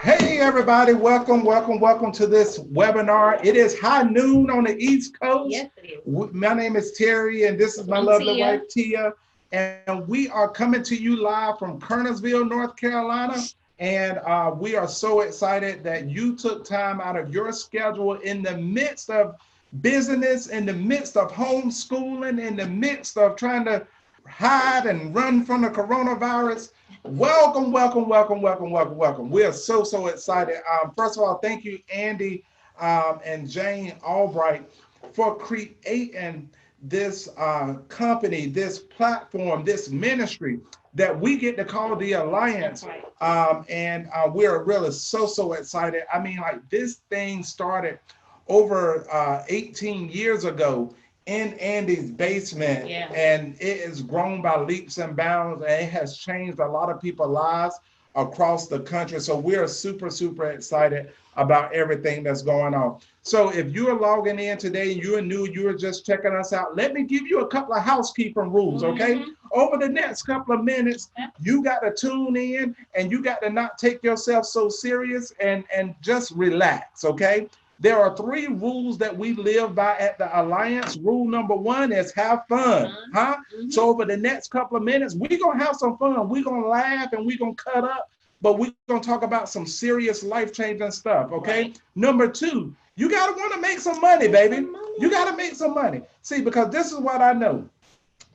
Hey everybody, welcome to this webinar. It is high noon on the East Coast. Yes, it is. My name is Terry and this is my I'm lovely Tia. wife Tia. And we are coming to you live from Kernersville, North Carolina. And we are so excited that you took time out of your schedule in the midst of business, in the midst of homeschooling, in the midst of trying to hide and run from the coronavirus. Welcome. We are so excited. First of all, thank you, Andy and Jane Albright, for creating this company, this platform, this ministry that we get to call the Alliance. Right. And we're really so excited. I mean, like this thing started over 18 years ago in Andy's basement, Yeah. and it has grown by leaps and bounds, and it has changed a lot of people's lives across the country. So we're super excited about everything that's going on. So if you're logging in today and you're new, you're just checking us out, let me give you a couple of housekeeping rules, okay? Over the next couple of minutes, you got to tune in and you got to not take yourself so serious and just relax, okay? There are 3 rules that we live by at the Alliance. Rule number 1 is have fun, huh? So over the next couple of minutes, we're going to have some fun. We're going to laugh and we're going to cut up, but we're going to talk about some serious life-changing stuff, okay? Right. Number 2, you got to want to make some money, baby. You got to make some money. See, because this is what I know.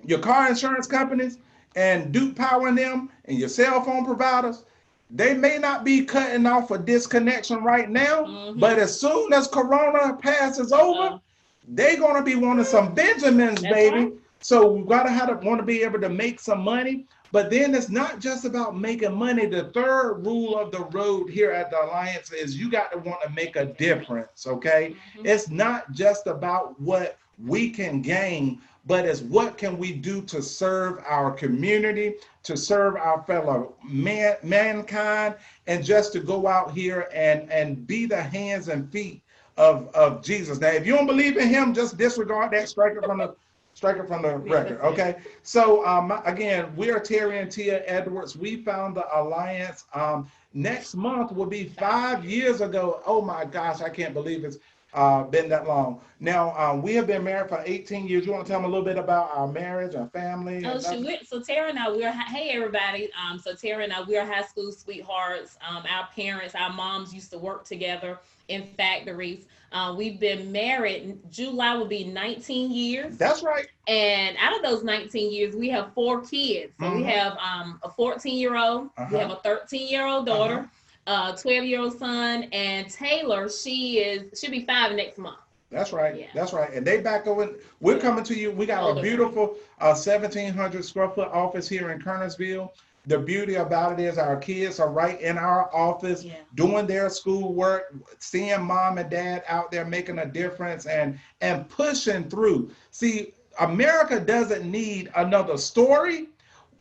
Your car insurance companies and Duke Power and them and your cell phone providers, they may not be cutting off a disconnection right now, but as soon as Corona passes over, they're going to be wanting some Benjamins, baby. Right. So we got to want to be able to make some money. But then it's not just about making money. The third rule of the road here at the Alliance is you got to want to make a difference, okay? It's not just about what we can gain, but it's what can we do to serve our community, to serve our fellow mankind, and just to go out here and be the hands and feet of Jesus. Now, if you don't believe in him, just disregard that, strike it from the record, okay? So again, we are Terry and Tia Edwards. We found the Alliance. Next month will be 5 years ago. Oh my gosh, I can't believe it's been that long. Now, we have been married for 18 years. You want to tell me a little bit about our marriage, our family? Oh, shoot. So Tara and I, hey everybody. So Tara and I, we are high school sweethearts. Our parents, our moms used to work together in factories. We've been married. July will be 19 years. That's right. And out of those 19 years, we have 4 kids. So we have a 14-year-old, we have a 13-year-old daughter, a 12-year-old son, and Taylor, she'll be 5 next month. That's right. Yeah. That's right. And they back over. We're coming to you. We got a beautiful 1,700 square foot office here in Kernersville. The beauty about it is our kids are right in our office doing their school work, seeing mom and dad out there making a difference and pushing through. See, America doesn't need another story.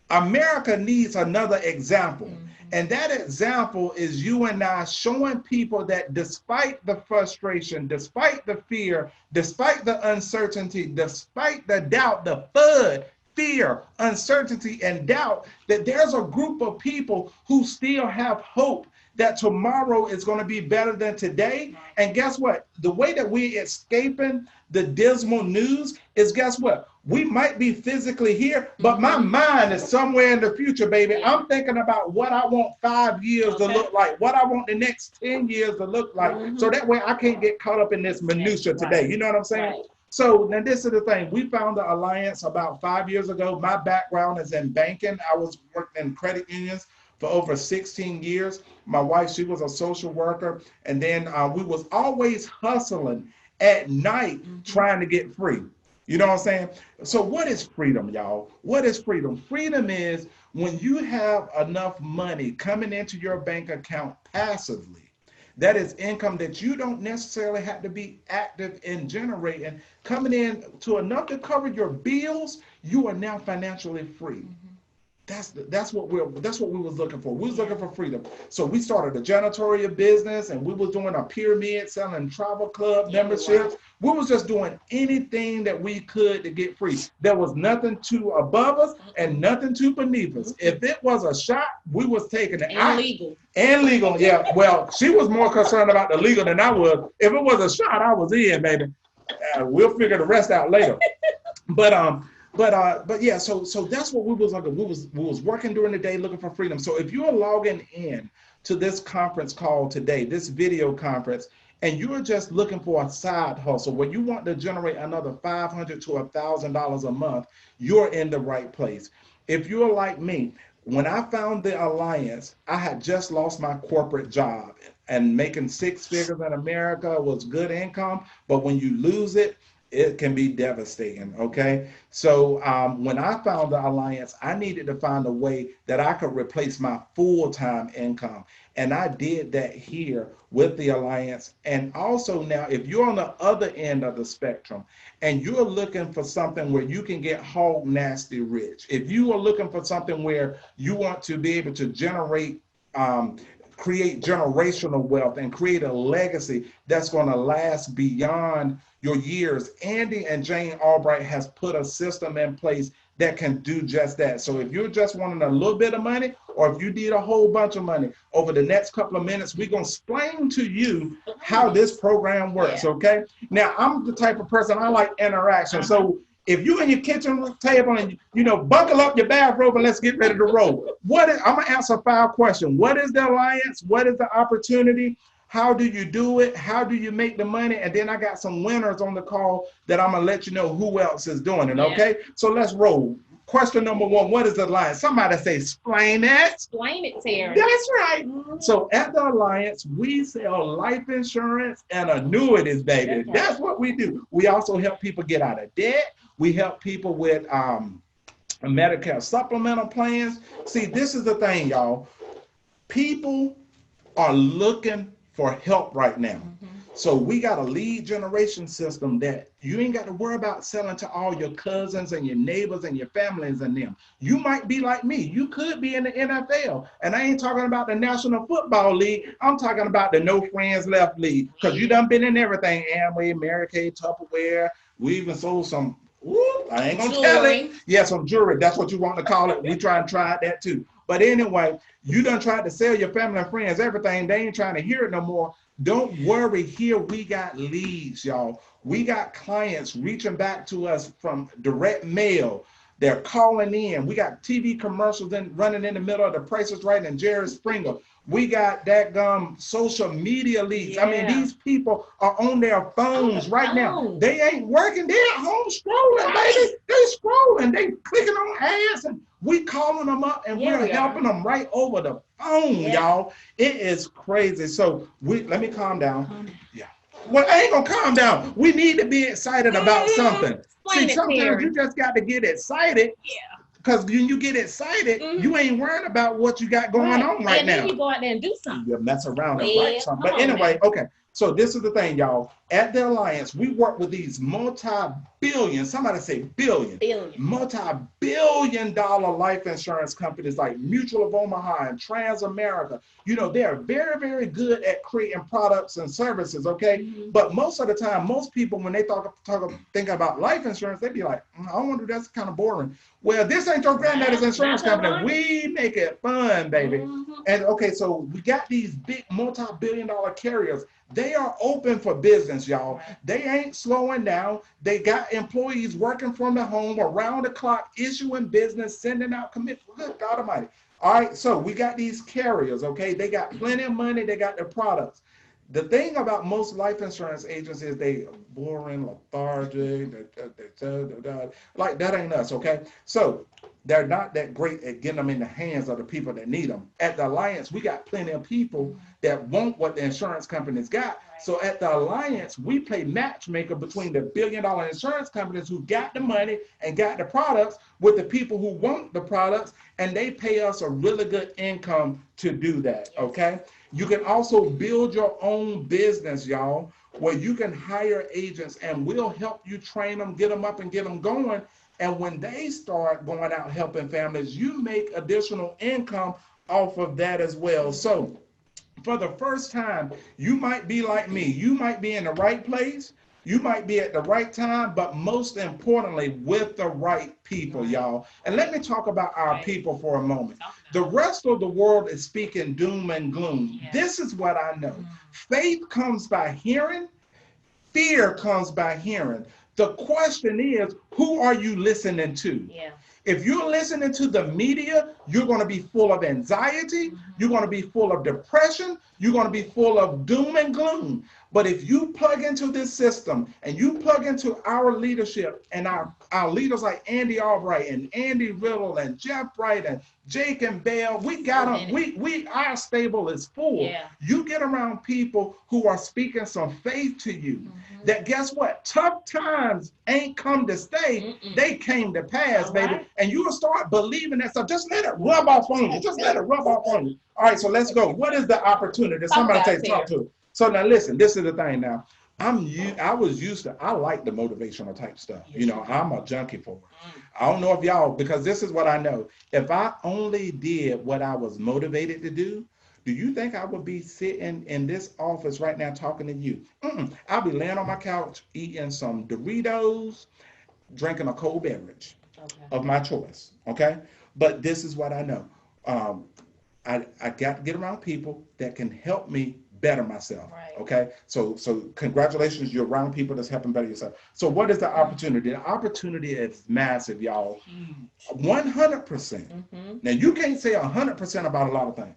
America needs another example. And that example is you and I showing people that despite the frustration, despite the fear, despite the uncertainty, despite the doubt, the FUD, fear, uncertainty, and doubt, that there's a group of people who still have hope that tomorrow is going to be better than today. And guess what? The way that we're escaping the dismal news is, guess what? We might be physically here, but my mind is somewhere in the future, baby. I'm thinking about what I want 5 years to look like, what I want the next 10 years to look like. So that way I can't get caught up in this minutia today. You know what I'm saying? Right. So now this is the thing. We found the Alliance about 5 years ago. My background is in banking. I was working in credit unions for over 16 years. My wife, she was a social worker. And then we was always hustling at night trying to get free. You know what I'm saying? So what is freedom, y'all? What is freedom? Freedom is when you have enough money coming into your bank account passively. That is income that you don't necessarily have to be active in generating, coming in to enough to cover your bills. You are now financially free. That's what we was looking for. We was looking for freedom. So we started a janitorial business, and we was doing a pyramid, selling travel club memberships. We was just doing anything that we could to get free. There was nothing too above us and nothing too beneath us. If it was a shot, we was taking it. And legal. And legal, yeah. Well, she was more concerned about the legal than I was. If it was a shot, I was in, baby. We'll figure the rest out later. But yeah, so that's what we was looking. We was working during the day looking for freedom. So if you're logging in to this conference call today, this video conference, and you're just looking for a side hustle where you want to generate another $500 to $1,000 a month, you're in the right place. If you're like me, when I found the Alliance, I had just lost my corporate job, and making six figures in America was good income, but when you lose it, it can be devastating, okay? So when I found the Alliance, I needed to find a way that I could replace my full-time income. And I did that here with the Alliance. And also now, if you're on the other end of the spectrum and you're looking for something where you can get hog nasty rich, if you are looking for something where you want to be able to generate create generational wealth and create a legacy that's going to last beyond your years, Andy and Jane Albright has put a system in place that can do just that. So if you're just wanting a little bit of money, or if you need a whole bunch of money, over the next couple of minutes, we're going to explain to you how this program works, okay? Now, I'm the type of person, I like interaction. So if you're in your kitchen table and, buckle up your bathrobe and let's get ready to roll. I'm going to answer 5 questions. What is the Alliance? What is the opportunity? How do you do it? How do you make the money? And then I got some winners on the call that I'm going to let you know who else is doing it, okay? So let's roll. Question number 1, what is the Alliance? Somebody say, explain it. Explain it, Terry. That's right. So at the Alliance, we sell life insurance and annuities, baby. That's what we do. We also help people get out of debt. We help people with Medicare supplemental plans. See, this is the thing, y'all. People are looking for help right now. So we got a lead generation system that you ain't got to worry about selling to all your cousins and your neighbors and your families and them. You might be like me. You could be in the NFL. And I ain't talking about the National Football League. I'm talking about the No Friends Left League. Because you done been in everything. Amway, Mary Kay, Tupperware. We even sold some, I ain't going to tell it. Yeah, some jewelry. That's what you want to call it. We try that too. But anyway, you done tried to sell your family and friends everything. They ain't trying to hear it no more. Don't worry. Here we got leads, y'all. We got clients reaching back to us from direct mail. They're calling in. We got TV commercials running in the middle of The Price is Right and Jerry Springer. We got that social media leads. I mean, these people are on their phones right now. They ain't working. They're at home scrolling, baby. They scrolling. They clicking on ads, and we calling them up, and we're helping them right over the phone, y'all. It is crazy. So let me calm down. Yeah. Well, I ain't gonna calm down. We need to be excited about something. See, sometimes you just got to get excited. Because when you get excited, you ain't worried about what you got going on right now. And then you go out there and do something. You mess around and write something. But anyway, okay. So this is the thing, y'all. At the Alliance, we work with these multi-billion, somebody say billion, multi-billion-dollar life insurance companies like Mutual of Omaha and Transamerica. They are very, very good at creating products and services, okay? But most of the time, most people, when they think about life insurance, they be like, I wonder, that's kind of boring. Well, this ain't your granddaddy's insurance company. We make it fun, baby. And okay, so we got these big multi-billion-dollar carriers. They are open for business, y'all. They ain't slowing down. They got employees working from the home around the clock, issuing business, sending out commitments. Good God Almighty. All right, so we got these carriers, okay? They got plenty of money. They got their products. The thing about most life insurance agents is they boring, lethargic, like that ain't us, okay? So they're not that great at getting them in the hands of the people that need them. At the Alliance, we got plenty of people that want what the insurance companies got. So at the Alliance, we play matchmaker between the billion-dollar insurance companies who got the money and got the products with the people who want the products, and they pay us a really good income to do that, okay? You can also build your own business, y'all, where you can hire agents and we'll help you train them, get them up and get them going. And when they start going out helping families, you make additional income off of that as well. So for the first time, you might be like me. You might be in the right place. You might be at the right time, but most importantly, with the right people, Right. y'all. And let me talk about our Right. people for a moment. Talk The about rest of the world is speaking doom and gloom. it. Yeah. This is what I know. Mm. Faith comes by hearing, fear comes by hearing. The question is, who are you listening to? Yeah. If you're listening to the media, you're going to be full of anxiety. You're going to be full of depression. You're going to be full of doom and gloom. But if you plug into this system and you plug into our leadership and our leaders like Andy Albright and Andy Riddle and Jeff Wright and Jake and Bell, we got them. Our stable is full. Yeah. You get around people who are speaking some faith to you. That guess what? Tough times ain't come to stay. They came to pass, All baby. right. And you will start believing that stuff. Just let it rub off on you. Just let it rub off on you. All right, so let's go. What is the opportunity? Somebody say, talk to it. So now listen, this is the thing now. I was used to, I like the motivational type stuff. You know, I'm a junkie for it. I don't know if y'all, because this is what I know. If I only did what I was motivated to do you think I would be sitting in this office right now talking to you? I'll be laying on my couch eating some Doritos, drinking a cold beverage of my choice. Okay, but this is what I know. Um, I got to get around people that can help me better myself. Right. Okay. So congratulations, you're around people that's helping better yourself. So what is the opportunity? The opportunity is massive, y'all. 100%. Now you can't say 100% about a lot of things.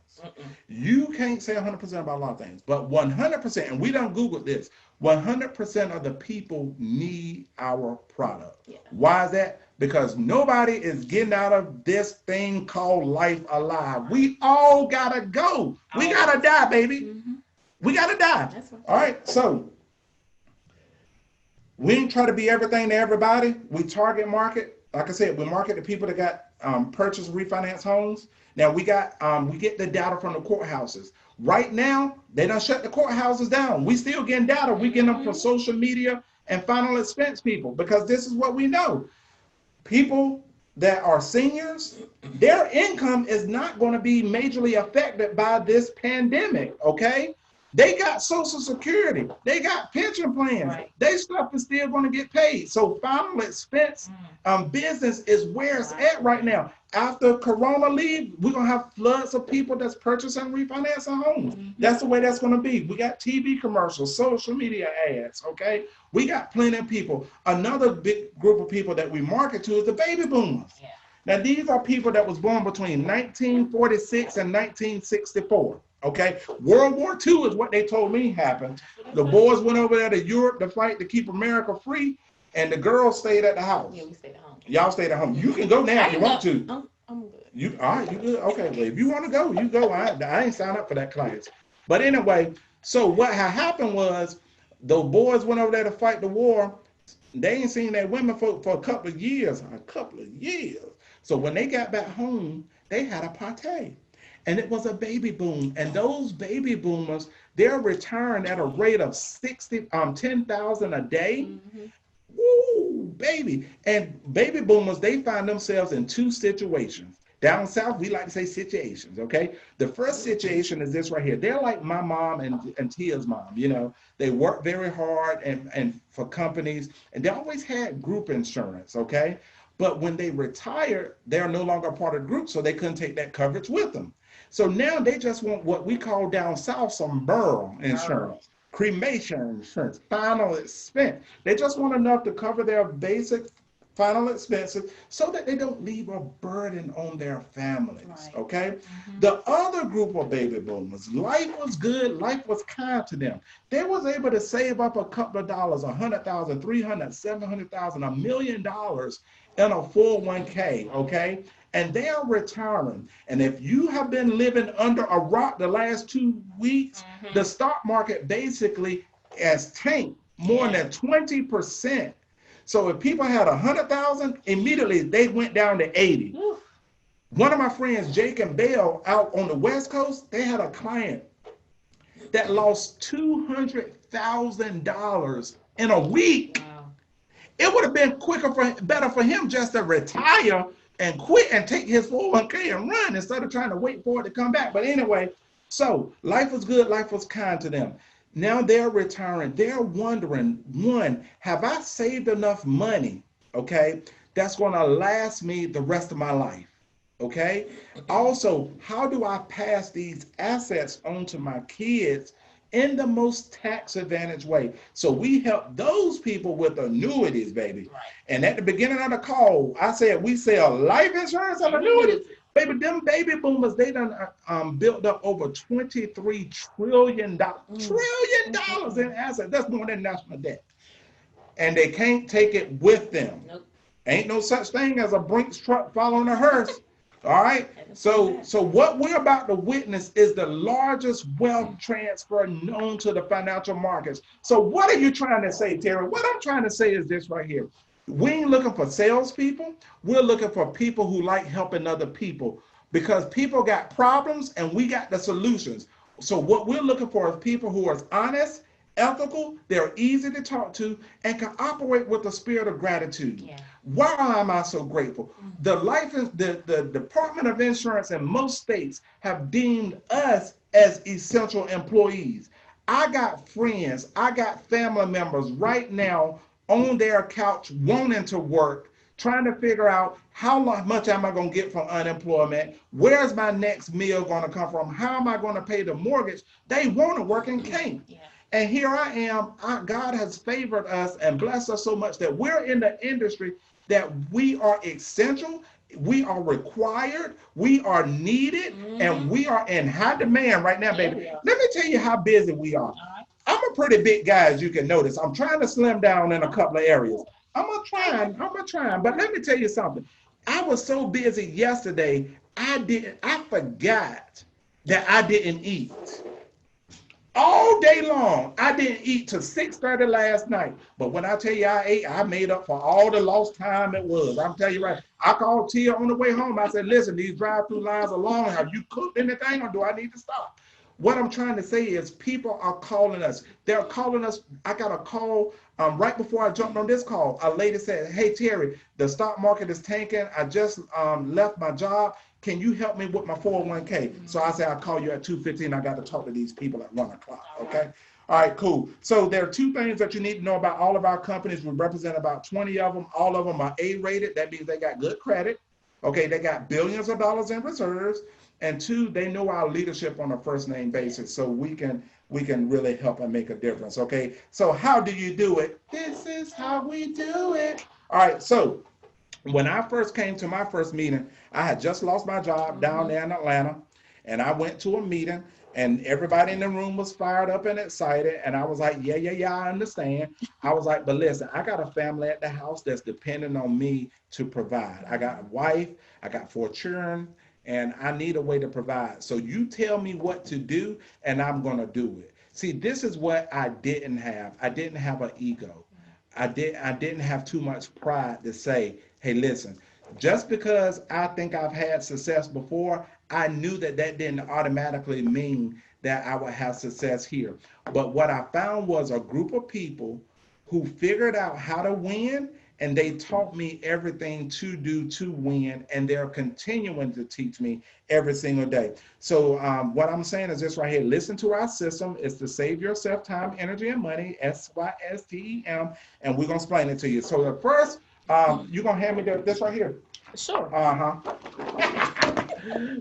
You can't say 100% about a lot of things, but 100%, and we don't Google this, 100% of the people need our product. Yeah. Why is that? Because nobody is getting out of this thing called life alive. We all gotta go. We gotta die, baby. We gotta die. That's right. All right, so we ain't try to be everything to everybody. We target market. Like I said, we market the people that got purchase refinance homes. Now we get the data from the courthouses. Right now, they done shut the courthouses down. We still getting data. We getting them from social media and final expense people, because this is what we know. People that are seniors, their income is not going to be majorly affected by this pandemic, okay? They got Social Security. They got pension plans. Right. Their stuff is still going to get paid. So final expense business is where it's at right now. After Corona leave, we're going to have floods of people that's purchasing and refinancing homes. That's the way that's going to be. We got TV commercials, social media ads, okay? We got plenty of people. Another big group of people that we market to is the baby boomers. Yeah. Now, these are people that was born between 1946 and 1964. Okay, World War II is what they told me happened. The boys went over there to Europe to fight to keep America free, and the girls stayed at the house. Yeah, we stayed at home. Y'all stayed at home. You can go now if you want to. I'm good. You all right? You good? Okay, well, if you want to go, you go. I ain't signed up for that class. But anyway, so what had happened was the boys went over there to fight the war. They ain't seen their women for a couple of years. So when they got back home, they had a party. And it was a baby boom. And those baby boomers, they're retiring at a rate of 10,000 a day. Woo, baby. And baby boomers, they find themselves in two situations. Down south, we like to say situations, okay? The first situation is this right here. They're like my mom and Tia's mom, you know. They work very hard and for companies, and they always had group insurance, okay? But when they retired, they're no longer a part of the group, so they couldn't take that coverage with them. So now they just want what we call down south some burial insurance, cremation insurance, final expense. They just want enough to cover their basic final expenses so that they don't leave a burden on their families, okay? The other group of baby boomers, life was good, life was kind to them. They was able to save up a couple of dollars, 100,000, 300, 700,000, $1 million in a 401k, okay? And they are retiring. And if you have been living under a rock the last 2 weeks, the stock market basically has tanked more than 20%. So if people had 100,000, immediately they went down to 80. One of my friends, Jake and Bell, out on the West Coast, they had a client that lost $200,000 in a week. It would have been better for him just to retire and quit and take his 401k and run instead of trying to wait for it to come back. But anyway, so life was good, life was kind to them. Now they're retiring. They're wondering, one, have I saved enough money, okay, that's going to last me the rest of my life? Okay. Also, how do I pass these assets on to my kids in the most tax advantage way? So we help those people with annuities, baby. Right. And at the beginning of the call, I said we sell life insurance and annuities. Baby, them baby boomers, they done built up over $23 trillion in assets. That's more than national debt. And they can't take it with them. Nope. Ain't no such thing as a Brinks truck following a hearse. All right. So what we're about to witness is the largest wealth transfer known to the financial markets. So what are you trying to say, Terry? What I'm trying to say is this right here. We ain't looking for salespeople. We're looking for people who like helping other people, because people got problems and we got the solutions. So what we're looking for is people who are honest, ethical, they're easy to talk to, and can operate with a spirit of gratitude. Yeah. Why am I so grateful? The Department of Insurance in most states have deemed us as essential employees. I got friends, I got family members right now on their couch wanting to work, trying to figure out how much am I going to get from unemployment? Where's my next meal going to come from? How am I going to pay the mortgage? They want to work and can't. Yeah. And here I am. God has favored us and blessed us so much that we're in the industry that we are essential, we are required, we are needed, and we are in high demand right now, baby. Yeah. Let me tell you how busy we are. I'm a pretty big guy, as you can notice. I'm trying to slim down in a couple of areas. I'm gonna try. But let me tell you something. I was so busy yesterday, I forgot that I didn't eat. All day long, I didn't eat till 6:30 last night. But when I tell you I ate, I made up for all the lost time it was. I'm telling you right. I called Tia on the way home. I said, listen, these drive-through lines are long. Have you cooked anything or do I need to stop? What I'm trying to say is people are calling us. They're calling us. I got a call right before I jumped on this call. A lady said, hey, Terry, the stock market is tanking. I just left my job. Can you help me with my 401k? So I said, I'll call you at 2:15. I got to talk to these people at 1 o'clock. Okay. All right, cool. So there are two things that you need to know about all of our companies. We represent about 20 of them. All of them are A-rated. That means they got good credit. Okay. They got billions of dollars in reserves. And two, they know our leadership on a first name basis. So we can really help and make a difference. Okay. So how do you do it? This is how we do it. All right. So when I first came to my first meeting, I had just lost my job down there in Atlanta, and I went to a meeting, and everybody in the room was fired up and excited, and I was like, yeah, I understand. I was like, but listen, I got a family at the house that's depending on me to provide. I got a wife, I got 4 children, and I need a way to provide. So you tell me what to do, and I'm going to do it. See, this is what I didn't have. I didn't have an ego. I didn't have too much pride to say, hey, listen, just because I think I've had success before, I knew that didn't automatically mean that I would have success here. But what I found was a group of people who figured out how to win, and they taught me everything to do to win, and they're continuing to teach me every single day. So what I'm saying is this right here. Listen to our system. It's to save yourself time, energy, and money, SYSTEM, and we're going to explain it to you. So the first, you're going to hand me this right here. Sure.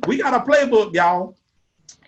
We got a playbook, y'all.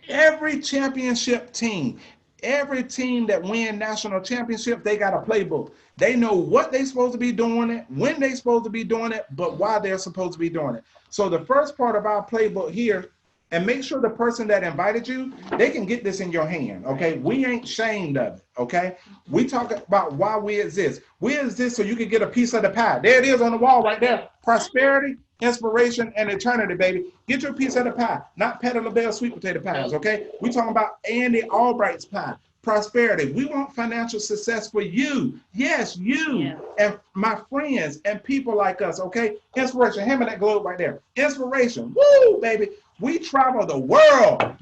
Every championship team, every team that win national championships, they got a playbook. They know what they're supposed to be doing it, when they're supposed to be doing it, but why they're supposed to be doing it. So the first part of our playbook here, and make sure the person that invited you, they can get this in your hand, okay? We ain't ashamed of it, okay? We talk about why we exist. We exist so you can get a piece of the pie. There it is on the wall right there. Prosperity, inspiration, and eternity, baby. Get your piece of the pie, not Patti LaBelle sweet potato pies, okay? We talking about Andy Albright's pie. Prosperity. We want financial success for you. Yes, you and my friends and people like us, okay? Inspiration. Hand me that globe right there. Inspiration. Woo, baby. We travel the world.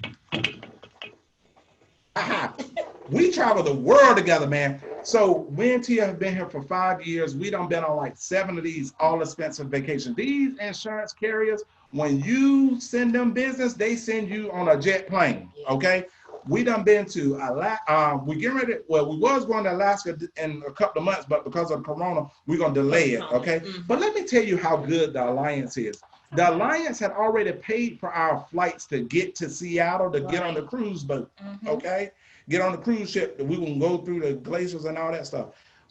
We travel the world together, man. So we and Tia have been here for 5 years. We done been on like 7 of these all expensive vacations. These insurance carriers, when you send them business, they send you on a jet plane. Okay. We done been to Alaska. We getting ready. Well, we was going to Alaska in a couple of months, but because of Corona, we're gonna delay it. Okay. But let me tell you how good the Alliance is. The Alliance had already paid for our flights to get to Seattle to get on the cruise boat. Okay. Get on the cruise ship. We can go through the glaciers and all that stuff.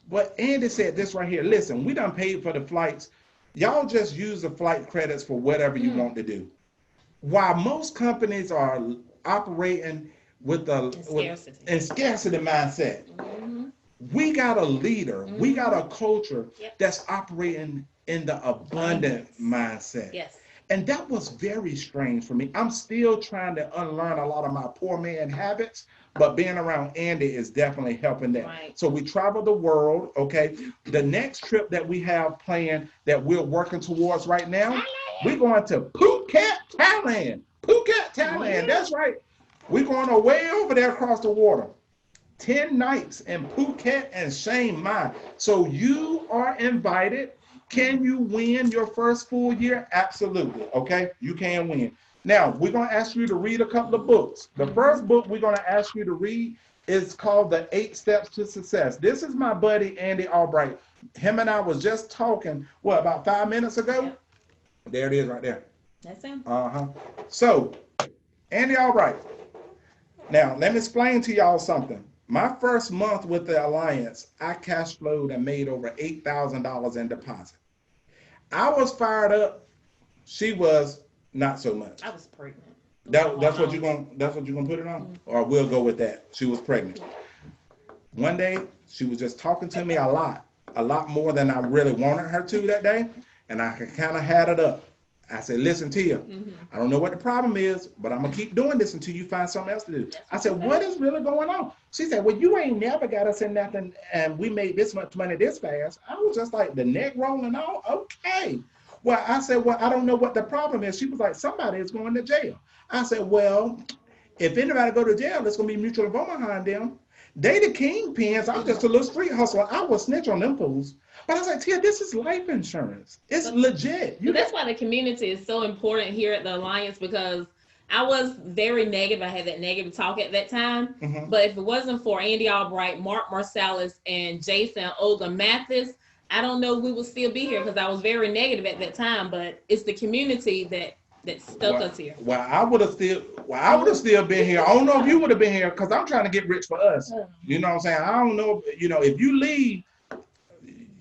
But Andy said this right here. Listen, we done paid for the flights. Y'all just use the flight credits for whatever you want to do. While most companies are operating with scarcity mindset, we got a leader. We got a culture that's operating in the abundant mindset. Yes. And that was very strange for me. I'm still trying to unlearn a lot of my poor man habits, but being around Andy is definitely helping that. Right. So we travel the world, okay? The next trip that we have planned that we're working towards right now, we're going to Phuket, Thailand. Phuket, Thailand, that's right. We're going way over there across the water. 10 nights in Phuket and Chiang Mai. So you are invited. Can you win your first full year? Absolutely, okay? You can win. Now, we're going to ask you to read a couple of books. The first book we're going to ask you to read is called The 8 Steps to Success. This is my buddy, Andy Albright. Him and I was just talking, about 5 minutes ago? Yeah. There it is right there. That's him. So, Andy Albright. Now, let me explain to y'all something. My first month with the Alliance, I cash flowed and made over $8,000 in deposit. I was fired up. She was not so much. I was pregnant. That's what you're gonna put it on? Or we'll go with that. She was pregnant. One day, she was just talking to me a lot more than I really wanted her to that day. And I kind of had it up. I said, listen, Tia, I don't know what the problem is, but I'm going to keep doing this until you find something else to do. I said, what is really going on? She said, well, you ain't never got us in nothing, and we made this much money this fast. I was just like, the neck rolling on? Okay. Well, I said, well, I don't know what the problem is. She was like, somebody is going to jail. I said, well, if anybody go to jail, it's going to be Mutual of Omaha and them. They the kingpins. I'm just a little street hustler. I will snitch on them fools. But I was like, Tia, this is life insurance. It's legit. That's why the community is so important here at the Alliance, because I was very negative. I had that negative talk at that time. But if it wasn't for Andy Albright, Mark Marsalis, and Jason Olga Mathis, I don't know if we would still be here, because I was very negative at that time. But it's the community that stuck us here. Well, I would have still been here. I don't know if you would have been here, because I'm trying to get rich for us. You know what I'm saying? I don't know. If you leave,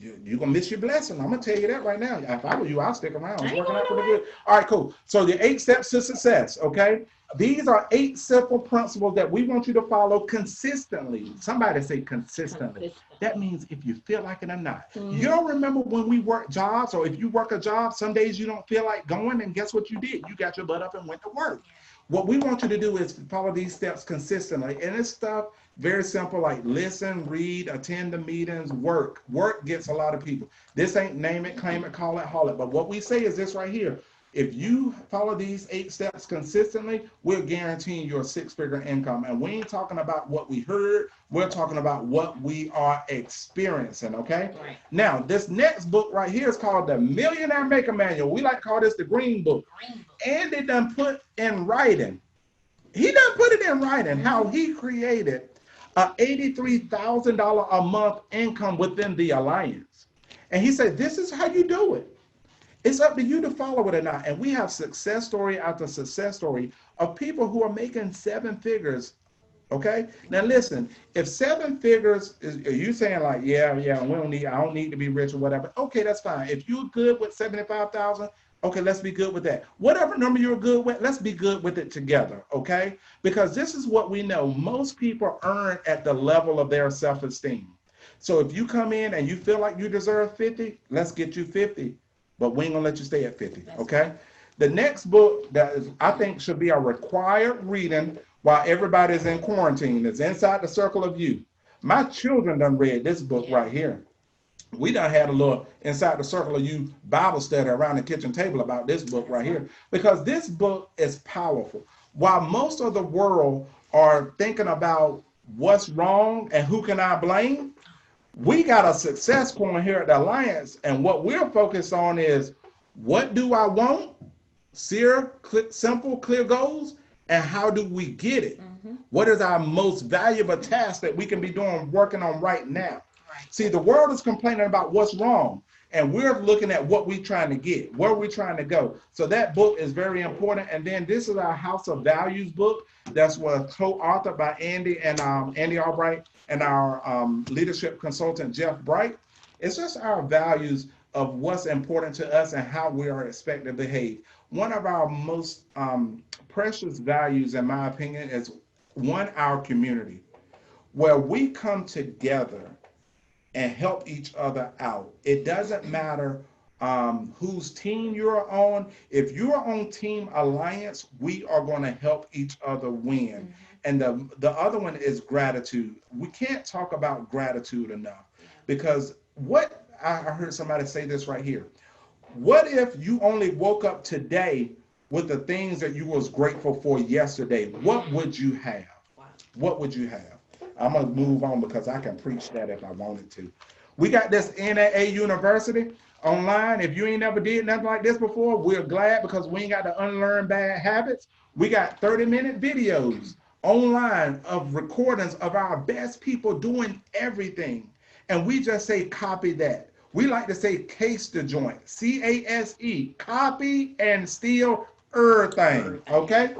you're going to miss your blessing. I'm going to tell you that right now. If I were you, I'll stick around. It's working out pretty good. All right, cool. So the 8 steps to success, okay? These are 8 simple principles that we want you to follow consistently. Somebody say consistently. That means if you feel like it or not. You don't remember when we work jobs, or if you work a job, some days you don't feel like going, and guess what you did? You got your butt up and went to work. What we want you to do is follow these steps consistently. And it's stuff very simple, like listen, read, attend the meetings, work. Work gets a lot of people. This ain't name it, claim it, call it, haul it. But what we say is this right here. If you follow these 8 steps consistently, we're guaranteeing your 6-figure income. And we ain't talking about what we heard. We're talking about what we are experiencing, okay? Right. Now, this next book right here is called The Millionaire Maker Manual. We like to call this the Green Book. And they done put in writing. He done put it in writing how he created a $83,000 a month income within the Alliance. And he said, this is how you do it. It's up to you to follow it or not. And we have success story after success story of people who are making 7 figures. Okay. Now listen, if 7 figures are you saying like, I don't need to be rich or whatever. Okay, that's fine. If you're good with 75,000, okay, let's be good with that. Whatever number you're good with, let's be good with it together. Okay. Because this is what we know. Most people earn at the level of their self-esteem. So if you come in and you feel like you deserve 50, let's get you 50. But we ain't gonna let you stay at 50, okay? The next book that I think should be a required reading while everybody's in quarantine is Inside the Circle of You. My children done read this book right here. We done had a little Inside the Circle of You Bible study around the kitchen table about this book right here, because this book is powerful. While most of the world are thinking about what's wrong and who can I blame, we got a success point here at the Alliance. And what we're focused on is, what do I want? Simple, clear goals. And how do we get it? What is our most valuable task that we can be doing, working on right now? See, the world is complaining about what's wrong, and we're looking at what we're trying to get, where we're trying to go. So that book is very important. And then this is our House of Values book. That's was co-authored by Andy Albright and our leadership consultant, Jeff Bright. It's just our values of what's important to us and how we are expected to behave. One of our most precious values, in my opinion, is our community, where we come together and help each other out. It doesn't matter whose team you're on. If you're on Team Alliance, we are going to help each other win. And the other one is gratitude. We can't talk about gratitude enough, because I heard somebody say this right here. What if you only woke up today with the things that you was grateful for yesterday? What would you have? What would you have? I'm going to move on because I can preach that if I wanted to. We got this NAA University online. If you ain't never did nothing like this before, we're glad, because we ain't got to unlearn bad habits. We got 30-minute videos online of recordings of our best people doing everything. And we just say, copy that. We like to say case the joint, CASE, copy and steal everything, okay?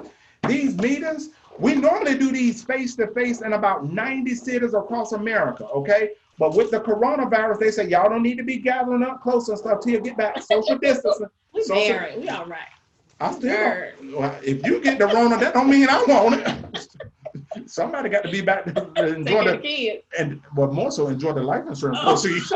These meetings, we normally do these face-to-face in about 90 cities across America, okay? But with the coronavirus, they say, y'all don't need to be gathering up close and stuff till you get back. Social distancing. We married, we all right. I still don't. Well, if you get the Rona, that don't mean I want it. Somebody got to be back to enjoy the kids. And well, more so enjoy the life insurance proceeds.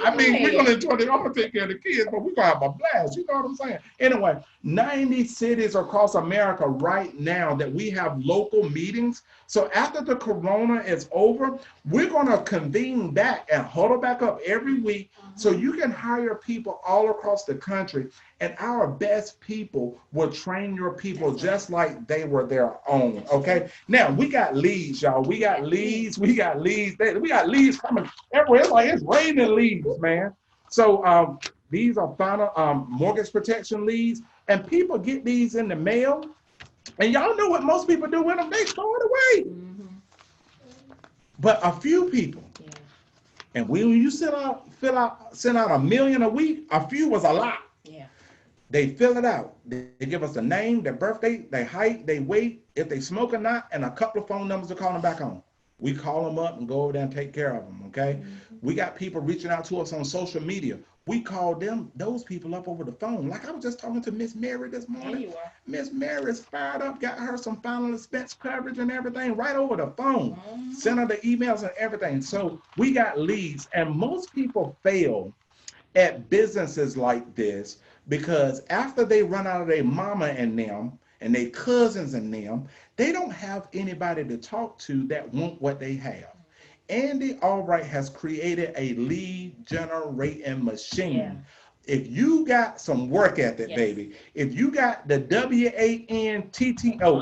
I mean, we're going to enjoy it. I'm going to take care of the kids, but we're going to have a blast. You know what I'm saying? Anyway, 90 cities across America right now that we have local meetings. So after the corona is over, we're going to convene back and huddle back up every week, so you can hire people all across the country, and our best people will train your people just like they were their own, okay? Now, we got leads, y'all. We got leads. We got leads coming everywhere. It's like it's raining leads, man. So these are final mortgage protection leads, and people get these in the mail, and y'all know what most people do with them. They throw it away. But a few people, and when you send out a million a week, a few was a lot. They fill it out. They give us a name, their birthday, their height, their weight, if they smoke or not, and a couple of phone numbers to call them back on. We call them up and go over there and take care of them, okay? We got people reaching out to us on social media. We call those people up over the phone. Like I was just talking to Miss Mary this morning. Miss Mary's fired up, got her some final expense coverage and everything right over the phone. Sent her the emails and everything. So we got leads, and most people fail at businesses like this because after they run out of their mama and them and their cousins and them, they don't have anybody to talk to that want what they have. Andy Albright has created a lead generating machine. If you got some work ethic, baby, if you got the WANTTO,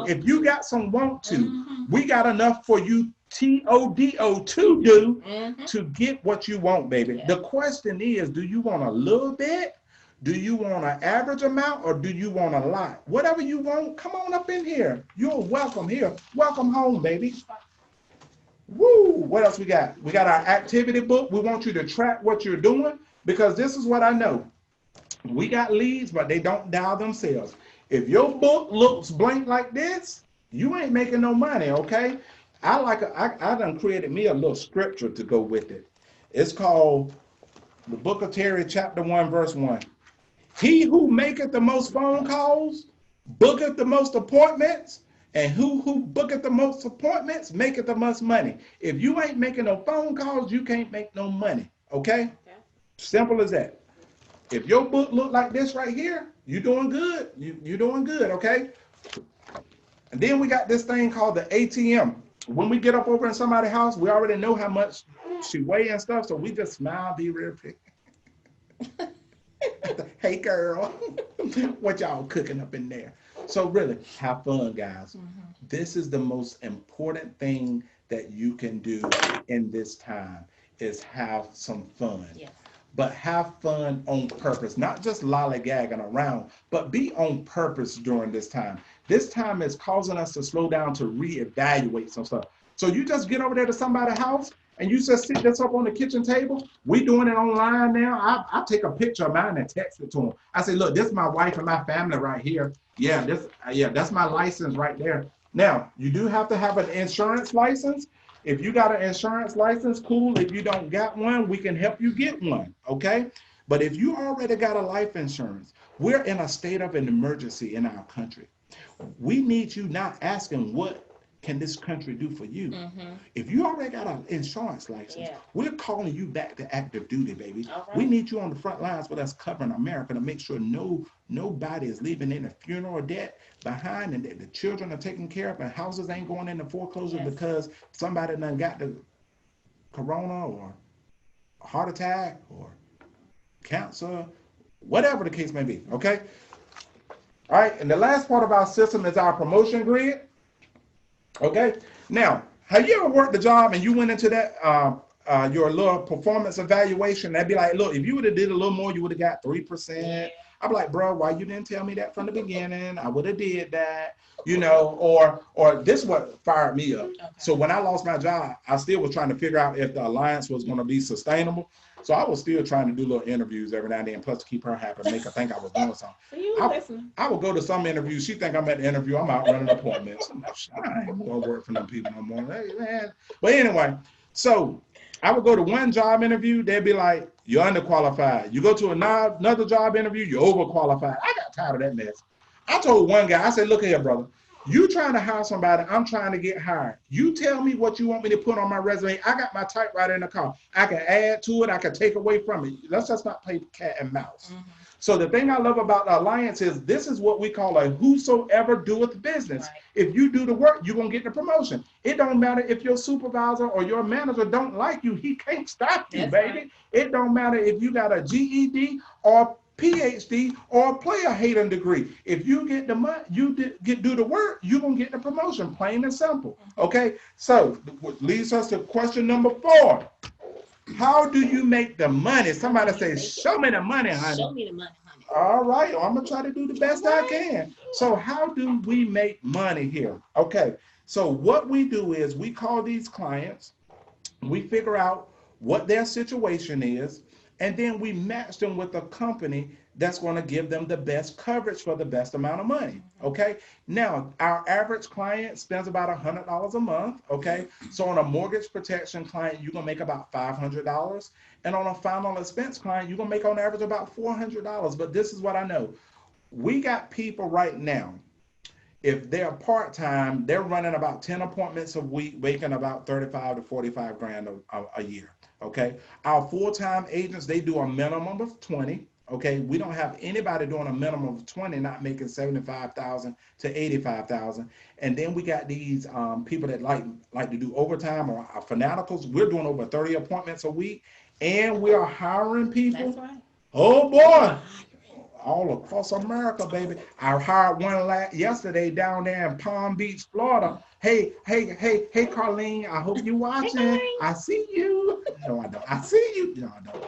if you got some want to, we got enough for you TODO to do to get what you want, baby. The question is, do you want a little bit? Do you want an average amount, or do you want a lot? Whatever you want, come on up in here. You're welcome here. Welcome home, baby. Woo! What else we got? We got our activity book. We want you to track what you're doing, because this is what I know. We got leads, but they don't dial themselves. If your book looks blank like this, you ain't making no money, okay? I done created me a little scripture to go with it. It's called the Book of Terry, chapter 1, verse 1. He who maketh the most phone calls, booketh the most appointments, and who booketh the most appointments, maketh the most money. If you ain't making no phone calls, you can't make no money, okay? Simple as that. If your book look like this right here, you doing good. You're doing good, okay? And then we got this thing called the ATM. When we get up over in somebody's house, we already know how much she weigh and stuff, so we just smile, be real pretty. Hey girl, what y'all cooking up in there? So really, have fun, guys. This is the most important thing that you can do in this time is have some fun. Yes. But have fun on purpose, not just lollygagging around, but be on purpose during this time. This time is causing us to slow down to reevaluate some stuff. So you just get over there to somebody's house and you just sit this up on the kitchen table. We doing it online now. I take a picture of mine and text it to them. I say, look, this is my wife and my family right here. Yeah, that's my license right there. Now, you do have to have an insurance license. If you got an insurance license, cool. If you don't got one, we can help you get one, okay? But if you already got a life insurance, we're in a state of an emergency in our country. We need you not asking what can this country do for you. If you already got an insurance license, we're calling you back to active duty, baby. We need you on the front lines with us covering America to make sure nobody is leaving in a funeral debt behind and that the children are taken care of and houses ain't going into foreclosure because somebody done got the corona or a heart attack or cancer, whatever the case may be, okay? All right, and the last part of our system is our promotion grid. Okay. Now, have you ever worked a job and you went into that your little performance evaluation? They'd be like, look, if you would have did a little more, you would have got 3%. I'm like, bro, why you didn't tell me that from the beginning? I would have did that, or this is what fired me up. So when I lost my job, I still was trying to figure out if the alliance was going to be sustainable. So I was still trying to do little interviews every now and then, plus to keep her happy, make her think I was doing something. I would go to some interviews. She think I'm at the interview. I'm out running appointments. I ain't going to work for them people no more. Hey, man. But anyway, so I would go to one job interview. They'd be like, you're underqualified. You go to another job interview, you're overqualified. I got tired of that mess. I told one guy, I said, look here, brother. You trying to hire somebody, I'm trying to get hired. You tell me what you want me to put on my resume. I got my typewriter in the car. I can add to it. I can take away from it. Let's just not play cat and mouse. So the thing I love about the alliance is this is what we call a whosoever doeth business. If you do the work, you're going to get the promotion. It don't matter if your supervisor or your manager don't like you. He can't stop you, baby. It don't matter if you got a GED or PhD or player hating degree. If you get the money, do the work, you're going to get the promotion, plain and simple. Okay, so what leads us to question number 4. How do you make the money? Somebody say, show me the money, honey. Show me the money, honey. All right, I'm going to try to do the best I can. So how do we make money here? Okay, so what we do is we call these clients, we figure out what their situation is, and then we match them with a company that's going to give them the best coverage for the best amount of money. Okay. Now, our average client spends about $100 a month. Okay. So on a mortgage protection client, you're going to make about $500. And on a final expense client, you're going to make on average about $400. But this is what I know. We got people right now, if they're part-time, they're running about 10 appointments a week, making about 35 to 45 grand a year. Okay. Our full-time agents, they do a minimum of 20. Okay. We don't have anybody doing a minimum of 20, not making 75,000 to 85,000. And then we got these people that like to do overtime or are fanaticals. We're doing over 30 appointments a week and we are hiring people. That's right. Oh boy. All across America, baby. I hired one yesterday down there in Palm Beach, Florida. Hey, Carlene, I hope you're watching. Hey, I see you. No, I don't. I see you. No, I don't.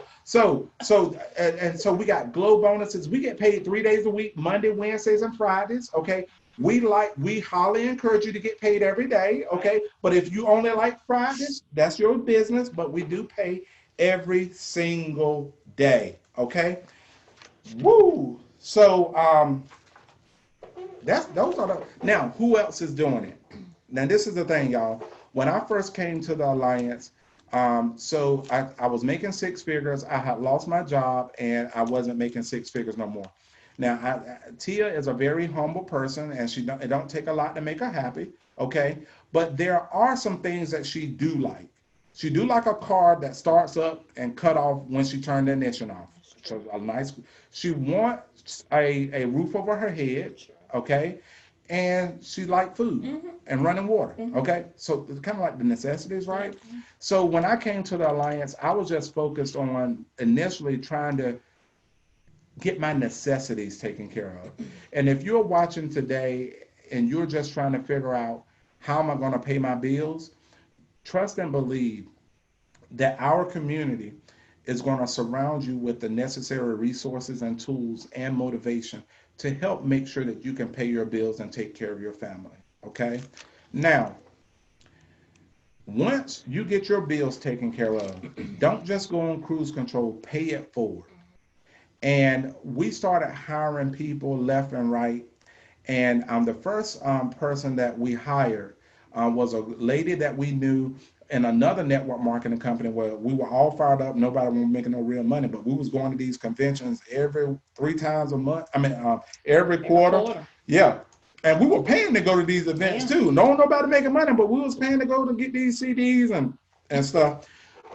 So we got glow bonuses. We get paid 3 days a week, Monday, Wednesdays, and Fridays. Okay. We highly encourage you to get paid every day. Okay. But if you only like Fridays, that's your business. But we do pay every single day. Okay. Woo! So those are the. Now who else is doing it? Now this is the thing, y'all. When I first came to the Alliance, so I was making 6 figures. I had lost my job and I wasn't making 6 figures no more. Now Tia is a very humble person and it don't take a lot to make her happy. Okay, but there are some things that she do like. She do like a car that starts up and cut off when she turned the ignition off. So she wants a roof over her head, okay, and she like food and running water, okay. So it's kind of like the necessities, right? So when I came to the Alliance, I was just focused on initially trying to get my necessities taken care of. And if you're watching today and you're just trying to figure out how am I going to pay my bills, trust and believe that our community is going to surround you with the necessary resources and tools and motivation to help make sure that you can pay your bills and take care of your family. Okay? Now, once you get your bills taken care of, don't just go on cruise control, pay it forward. And we started hiring people left and right. And the first person that we hired was a lady that we knew in another network marketing company where we were all fired up. Nobody was making no real money, but we was going to these conventions every 3 times a month. I mean, every quarter. Yeah. And we were paying to go to these events too. Nobody making money, but we was paying to go to get these CDs and stuff.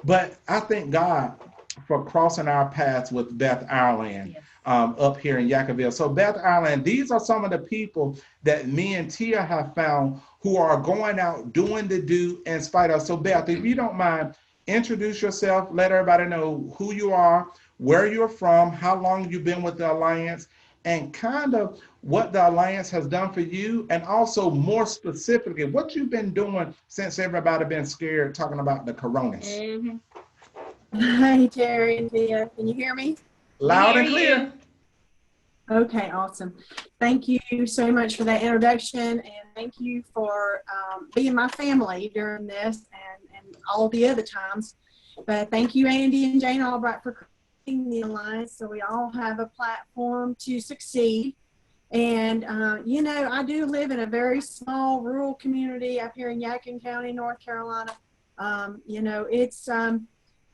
But I thank God for crossing our paths with Beth Ireland up here in Yackerville. So Beth Ireland, these are some of the people that me and Tia have found who are going out doing the do in spite of. So Beth, if you don't mind, introduce yourself, let everybody know who you are, where you're from, how long you've been with the Alliance, and kind of what the Alliance has done for you, and also more specifically, what you've been doing since everybody been scared talking about the coronas. Mm-hmm. Hi, Terry and Tia. Can you hear me? Loud and clear. Okay, awesome. Thank you so much for that introduction, and thank you for being my family during this and all the other times. But thank you, Andy and Jane Albright, for creating the Alliance so we all have a platform to succeed. And, you know, I do live in a very small rural community up here in Yadkin County, North Carolina. You know, it's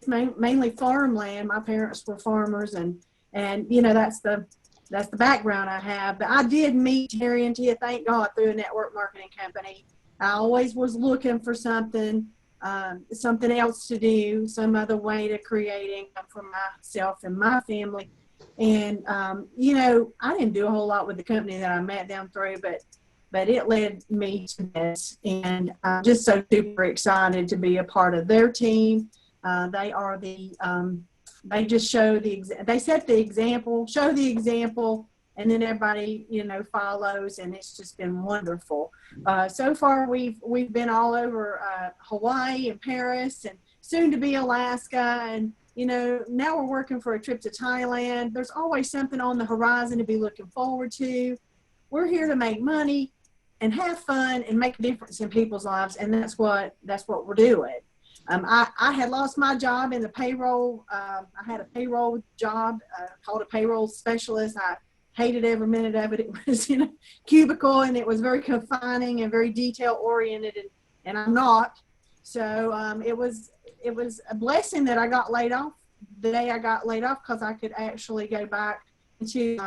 mainly farmland. My parents were farmers, and you know, that's the background I have. But I did meet Terry and Tia, thank God, through a network marketing company. I always was looking for something else to do, some other way to create income for myself and my family. And you know, I didn't do a whole lot with the company that I met them through, but it led me to this, and I'm just so super excited to be a part of their team. They are they just show they set the example, show the example, and then everybody, you know, follows, and it's just been wonderful. So far, we've been all over Hawaii and Paris, and soon to be Alaska, and you know, now we're working for a trip to Thailand. There's always something on the horizon to be looking forward to. We're here to make money and have fun and make a difference in people's lives, and that's what we're doing. I had lost my job in the payroll. I had a payroll job called a payroll specialist. I hated every minute of it. It was in a cubicle, and it was very confining and very detail oriented, and I'm not. So it was a blessing that I got laid off the day I got laid off, because I could actually go back to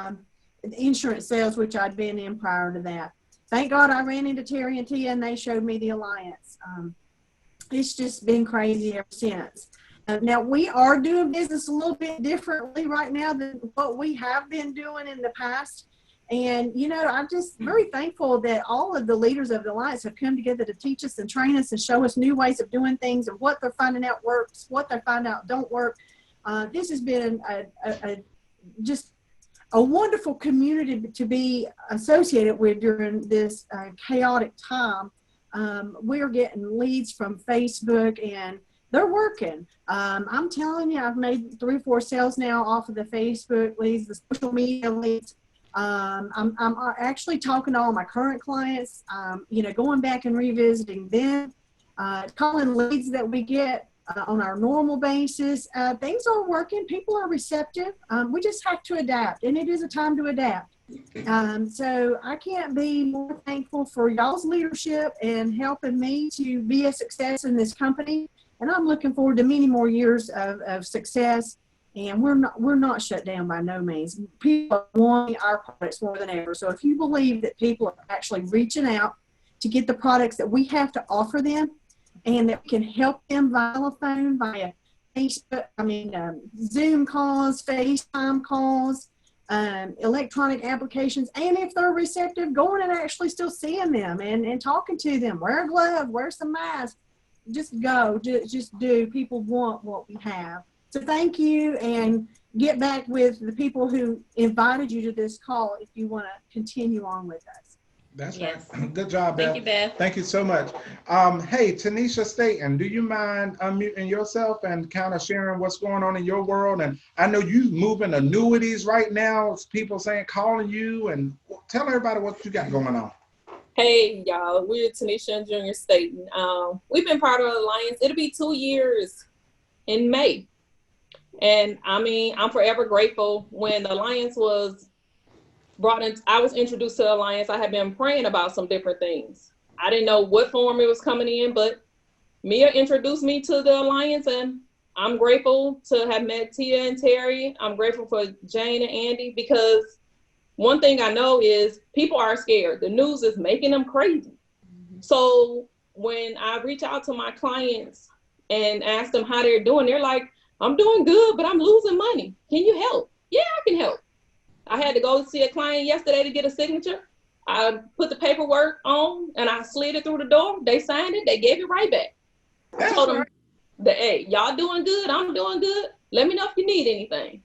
insurance sales, which I'd been in prior to that. Thank God I ran into Terry and Tia, and they showed me the Alliance. It's just been crazy ever since. Now, we are doing business a little bit differently right now than what we have been doing in the past. And, you know, I'm just very thankful that all of the leaders of the Alliance have come together to teach us and train us and show us new ways of doing things, and what they're finding out works, what they find out don't work. This has been just a wonderful community to be associated with during this chaotic time. We're getting leads from Facebook, and they're working. I'm telling you, I've made 3 or 4 sales now off of the Facebook leads, the social media leads. I'm actually talking to all my current clients, you know, going back and revisiting them, calling leads that we get on our normal basis. Things are working. People are receptive. We just have to adapt, and it is a time to adapt. So I can't be more thankful for y'all's leadership and helping me to be a success in this company. And I'm looking forward to many more years of success. And we're not shut down by no means. People are wanting our products more than ever. So if you believe that people are actually reaching out to get the products that we have to offer them, and that we can help them via telephone, via Facebook, Zoom calls, FaceTime calls, electronic applications, and if they're receptive, going and actually still seeing them and talking to them. Wear a glove, wear some mask, just go, just do. People want what we have. So thank you, and get back with the people who invited you to this call if you want to continue on with us. That's Yes. right. Good job, Beth. Thank you, Beth. Thank you so much. Hey, Tanisha Staten, do you mind unmuting yourself and kind of sharing what's going on in your world? And I know you moving annuities right now. People saying, calling you, and tell everybody what you got going on. Hey, y'all. We're Tanisha and Junior Staten. We've been part of the Alliance. It'll be 2 years in May. And I mean, I'm forever grateful. When the Alliance was brought in, I was introduced to the Alliance. I had been praying about some different things. I didn't know what form it was coming in, but Mia introduced me to the Alliance, and I'm grateful to have met Tia and Terry. I'm grateful for Jane and Andy, because one thing I know is people are scared. The news is making them crazy. So when I reach out to my clients and ask them how they're doing, they're like, I'm doing good, but I'm losing money. Can you help? Yeah, I can help. I had to go see a client yesterday to get a signature. I put the paperwork on and I slid it through the door. They signed it. They gave it right back. I told them, hey, y'all doing good. I'm doing good. Let me know if you need anything.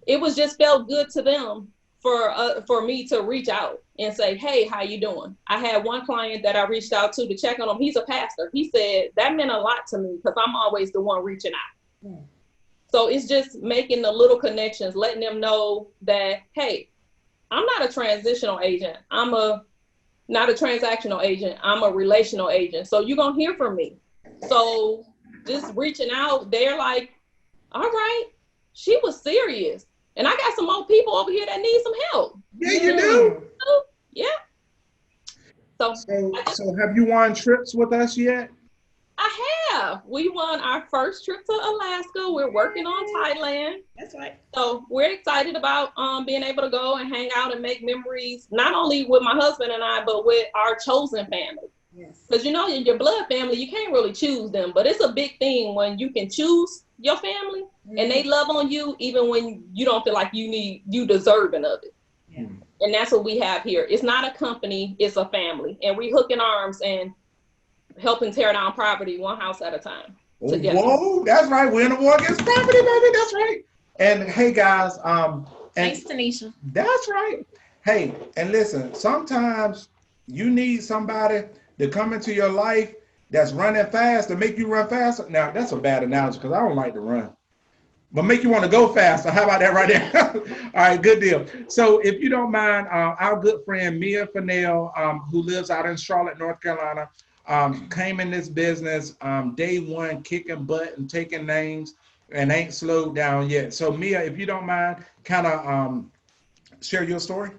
It was just felt good to them for me to reach out and say, hey, how you doing? I had one client that I reached out to check on him. He's a pastor. He said that meant a lot to me because I'm always the one reaching out. Mm. So it's just making the little connections, letting them know that, hey, I'm not a transitional agent. I'm not a transactional agent. I'm a relational agent. So you're going to hear from me. So just reaching out, they're like, all right, she was serious. And I got some more people over here that need some help. Yeah, you do. Yeah. So have you won trips with us yet? I have. We won our first trip to Alaska. We're working on Thailand. That's right. So we're excited about being able to go and hang out and make memories, not only with my husband and I, but with our chosen family. Yes. Because in your blood family, you can't really choose them, but it's a big thing when you can choose your family and they love on you even when you don't feel like you deserving of it. Yeah. And that's what we have here. It's not a company, it's a family. And we hooking arms and helping tear down property one house at a time. Together. Whoa, that's right. We're in a war against property, baby. That's right. And hey, guys, thanks, Tanisha. That's right. Hey, and listen, sometimes you need somebody to come into your life that's running fast to make you run faster. Now, that's a bad analogy because I don't like to run. But make you want to go faster. How about that right there? All right, good deal. So if you don't mind, our good friend Mia Fennell, who lives out in Charlotte, North Carolina, came in this business day one, kicking butt and taking names, and ain't slowed down yet. So Mia, if you don't mind, kind of share your story.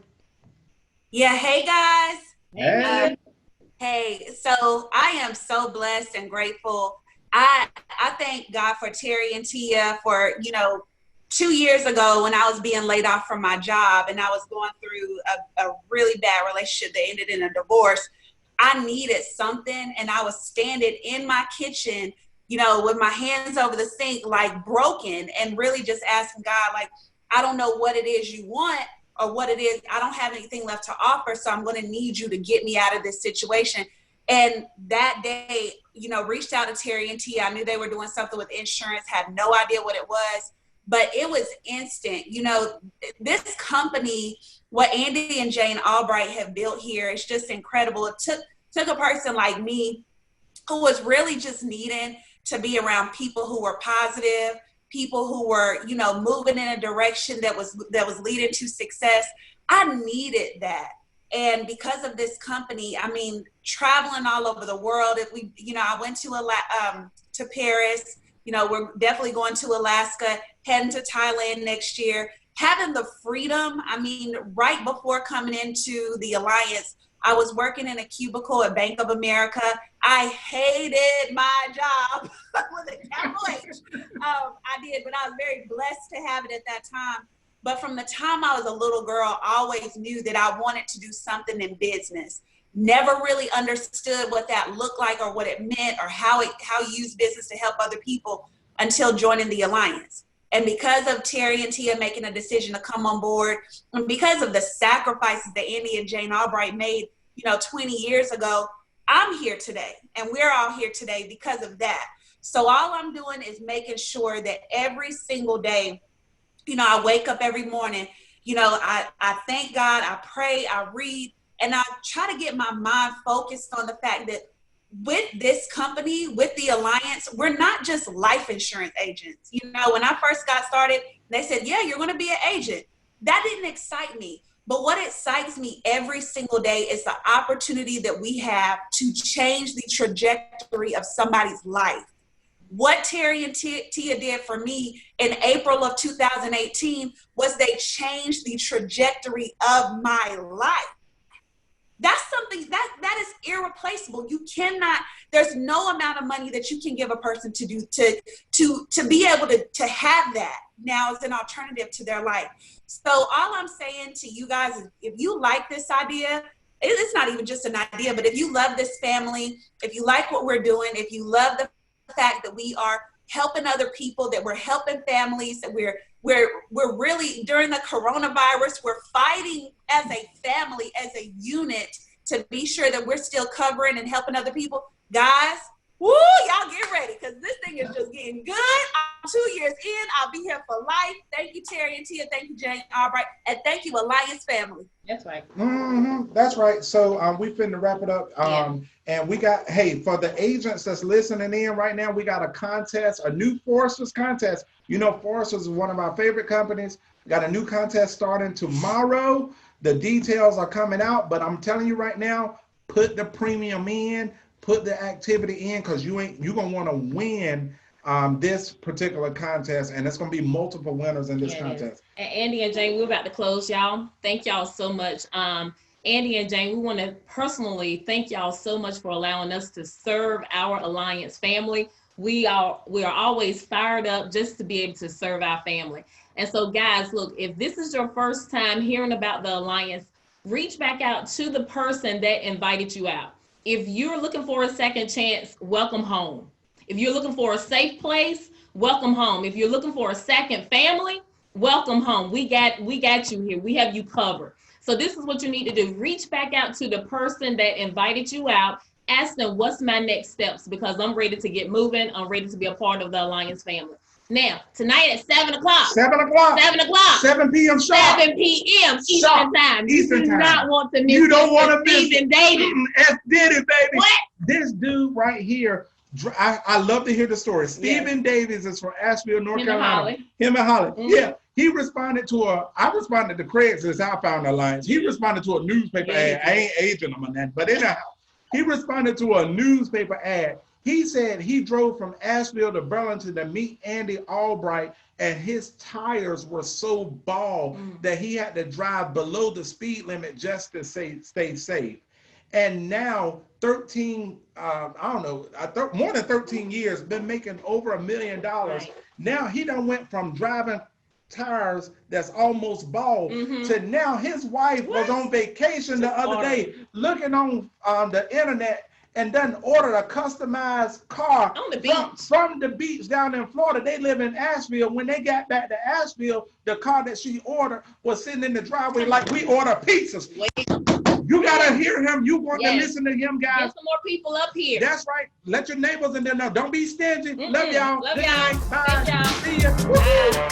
Yeah, hey guys. Hey. Hey, so I am so blessed and grateful. I thank God for Terry and Tia for, 2 years ago when I was being laid off from my job and I was going through a really bad relationship that ended in a divorce. I needed something and I was standing in my kitchen, with my hands over the sink, like broken, and really just asking God, like, I don't know what it is you want or what it is. I don't have anything left to offer. So I'm going to need you to get me out of this situation. And that day, reached out to Terry and Tia. I knew they were doing something with insurance, had no idea what it was, but it was instant. This company, what Andy and Jane Albright have built here, is just incredible. It took a person like me who was really just needing to be around people who were positive, people who were, moving in a direction that was leading to success. I needed that. And because of this company, I mean, traveling all over the world, I went to Paris, we're definitely going to Alaska, heading to Thailand next year, having the freedom. I mean, right before coming into the Alliance, I was working in a cubicle at Bank of America. I hated my job with a capital H. I did, but I was very blessed to have it at that time. But from the time I was a little girl, I always knew that I wanted to do something in business. Never really understood what that looked like or what it meant or how you use business to help other people until joining the Alliance. And because of Terry and Tia making a decision to come on board, and because of the sacrifices that Andy and Jane Albright made, 20 years ago, I'm here today. And we're all here today because of that. So all I'm doing is making sure that every single day I wake up every morning, I thank God, I pray, I read, and I try to get my mind focused on the fact that with this company, with the Alliance, we're not just life insurance agents. When I first got started, they said, yeah, you're going to be an agent. That didn't excite me. But what excites me every single day is the opportunity that we have to change the trajectory of somebody's life. What Terry and Tia did for me in April of 2018 was they changed the trajectory of my life. That's something that is irreplaceable. You cannot, there's no amount of money that you can give a person to be able to have that now as an alternative to their life. So all I'm saying to you guys is, if you like this idea, it's not even just an idea, but if you love this family, if you like what we're doing, if you love the fact that we are helping other people, that we're helping families, that we're really, during the coronavirus, we're fighting as a family, as a unit, to be sure that we're still covering and helping other people. Guys, woo, y'all get ready, because this thing is just getting good. I'm 2 years in. I'll be here for life. Thank you, Terry and Tia. Thank you, Jane Albright. And thank you, Alliance family. That's right. That's right. So we finna wrap it up. And we got, for the agents that's listening in right now, we got a contest, a new Foresters contest. Foresters is one of our favorite companies. We got a new contest starting tomorrow. The details are coming out, but I'm telling you right now, put the premium in, put the activity in, because you're gonna want to win this particular contest, and it's gonna be multiple winners in this contest. And Andy and Jane, we're about to close, y'all. Thank y'all so much. Andy and Jane, we want to personally thank y'all so much for allowing us to serve our Alliance family. We are always fired up just to be able to serve our family. And so guys, look, if this is your first time hearing about the Alliance, reach back out to the person that invited you out. If you're looking for a second chance, welcome home. If you're looking for a safe place, welcome home. If you're looking for a second family, welcome home. We got you here. We have you covered. So this is what you need to do. Reach back out to the person that invited you out. Ask them, what's my next steps? Because I'm ready to get moving. I'm ready to be a part of the Alliance family. Now, tonight at 7 o'clock. 7 o'clock. 7 o'clock. 7 p.m. sharp. 7 p.m. Eastern time. You do not want to miss. You don't want to miss Stephen Davis. F. Diddy, baby. What? This dude right here, I love to hear the story. Stephen Davis is from Asheville, North Carolina. Him and Holly. Mm-hmm. Yeah. He responded I responded to Craigslist. I found the Alliance. He responded to a newspaper ad. I ain't aging him on that, but anyhow, he responded to a newspaper ad. He said he drove from Asheville to Burlington to meet Andy Albright, and his tires were so bald that he had to drive below the speed limit just to stay safe. And now more than 13 years, been making over $1 million. Right. Now he done went from driving tires that's almost bald to now his wife was on vacation the other day looking on the internet and done ordered a customized car on the beach. From the beach down in Florida. They live in Asheville. When they got back to Asheville, the car that she ordered was sitting in the driveway like we order pizzas. You gotta hear him. You want to listen to him, guys. Get some more people up here. That's right. Let your neighbors in there know. Don't be stingy. Love y'all. Love y'all. Bye. Thank y'all. See ya.